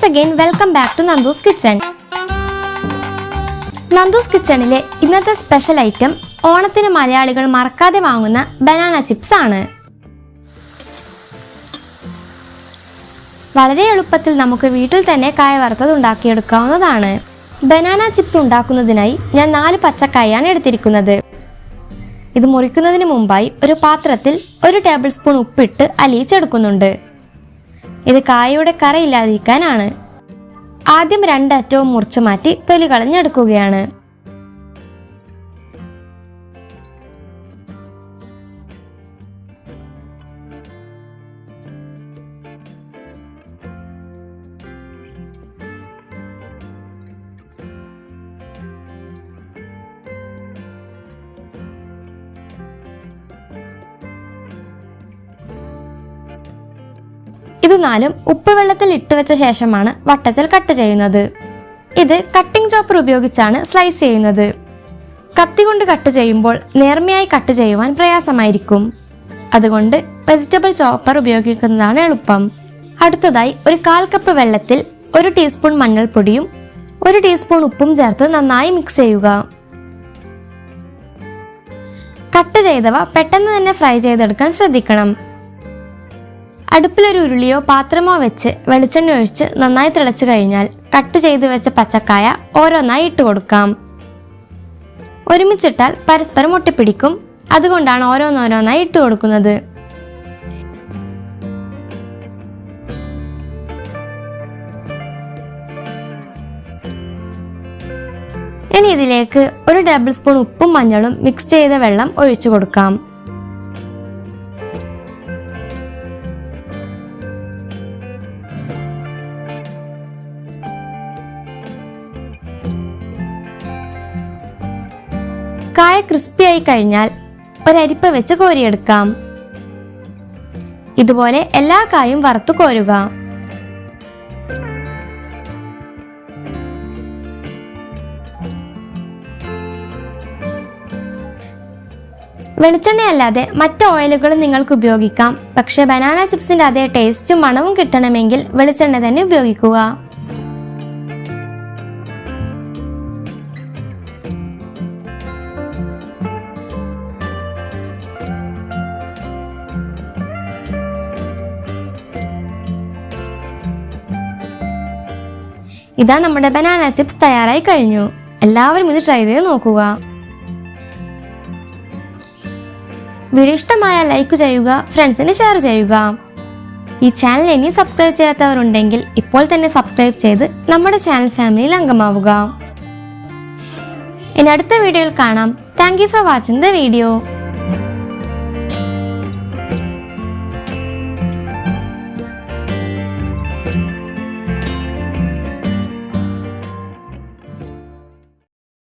Once again, welcome back to Nandus Kitchen. Nandus Kitchenile ഇന്നത്തെ special item ഓണത്തിന് മലയാളികൾ മറക്കാതെ വാങ്ങുന്ന ബനാന ചിപ്സ് ആണ്. വളരെ എളുപ്പത്തിൽ നമുക്ക് വീട്ടിൽ തന്നെ കായ വറുത്തത് ഉണ്ടാക്കിയെടുക്കാവുന്നതാണ്. ബനാന ചിപ്സ് ഉണ്ടാക്കുന്നതിനായി ഞാൻ 4 പച്ചക്കായാണ് എടുത്തിരിക്കുന്നത്. ഇത് മുറിക്കുന്നതിന് മുമ്പായി ഒരു പാത്രത്തിൽ 1 ടേബിൾ സ്പൂൺ ഉപ്പിട്ട് അലിയിച്ചെടുക്കുന്നുണ്ട്. ഇത് കായയുടെ കറയില്ലാതിരിക്കാനാണ്. ആദ്യം 2 അറ്റവും മുറിച്ചു മാറ്റി തൊലി കളഞ്ഞെടുക്കുകയാണ്. ഇത് 4ഉം ഉപ്പ് വെള്ളത്തിൽ ഇട്ട് വെച്ച ശേഷമാണ് വട്ടത്തിൽ കട്ട് ചെയ്യുന്നത്. ഇത് കട്ടിംഗ് ചോപ്പർ ഉപയോഗിച്ചാണ് സ്ലൈസ് ചെയ്യുന്നത്. കത്തി കൊണ്ട് കട്ട് ചെയ്യുമ്പോൾ നേർമയായി കട്ട് ചെയ്യുവാൻ പ്രയാസമായിരിക്കും. അതുകൊണ്ട് വെജിറ്റബിൾ ചോപ്പർ ഉപയോഗിക്കുന്നതാണ് എളുപ്പം. അടുത്തതായി ഒരു 1/4 കപ്പ് വെള്ളത്തിൽ 1 ടീസ്പൂൺ മഞ്ഞൾപ്പൊടിയും 1 ടീസ്പൂൺ ഉപ്പും ചേർത്ത് നന്നായി മിക്സ് ചെയ്യുക. കട്ട് ചെയ്തവ പെട്ടെന്ന് തന്നെ ഫ്രൈ ചെയ്തെടുക്കാൻ ശ്രദ്ധിക്കണം. അടുപ്പിലൊരു ഉരുളിയോ പാത്രമോ വെച്ച് വെളിച്ചെണ്ണ ഒഴിച്ച് നന്നായി തിളച്ചു കഴിഞ്ഞാൽ കട്ട് ചെയ്ത് വെച്ച പച്ചക്കായ ഓരോന്നായി ഇട്ട് കൊടുക്കാം. ഒരുമിച്ചിട്ടാൽ പരസ്പരം ഒട്ടിപ്പിടിക്കും. അതുകൊണ്ടാണ് ഓരോന്നോരോന്നായി ഇട്ട് കൊടുക്കുന്നത്. ഇനി ഇതിലേക്ക് 1 ടേബിൾ സ്പൂൺ ഉപ്പും മഞ്ഞളും മിക്സ് ചെയ്ത വെള്ളം ഒഴിച്ചു കൊടുക്കാം. കായ ക്രിസ്പിയായി കഴിഞ്ഞാൽ ഒരരിപ്പ വെച്ച് കോരിയെടുക്കാം. ഇതുപോലെ എല്ലാ കായും വറുത്തു കോരുക. വെളിച്ചെണ്ണയല്ലാതെ മറ്റ് ഓയിലുകളും നിങ്ങൾക്ക് ഉപയോഗിക്കാം. പക്ഷെ ബനാന ചിപ്സിന്റെ അതേ ടേസ്റ്റും മണവും കിട്ടണമെങ്കിൽ വെളിച്ചെണ്ണ തന്നെ ഉപയോഗിക്കുക. ഇതാ നമ്മുടെ ബനാന ചിപ്സ് തയ്യാറായി കഴിഞ്ഞു. എല്ലാവരും ഇത് ട്രൈ ചെയ്ത് നോക്കുക. വീഡിയോ ഇഷ്ടമായാൽ ലൈക്ക് ചെയ്യുക, ഫ്രണ്ട്സിന് ഷെയർ ചെയ്യുക. ഈ ചാനൽ ഇനിയും സബ്സ്ക്രൈബ് ചെയ്യാത്തവരുണ്ടെങ്കിൽ ഇപ്പോൾ തന്നെ സബ്സ്ക്രൈബ് ചെയ്ത് നമ്മുടെ ചാനൽ ഫാമിലിയിൽ അംഗമാവുക. ഇനി അടുത്ത വീഡിയോയിൽ കാണാം. Thank you for watching the video.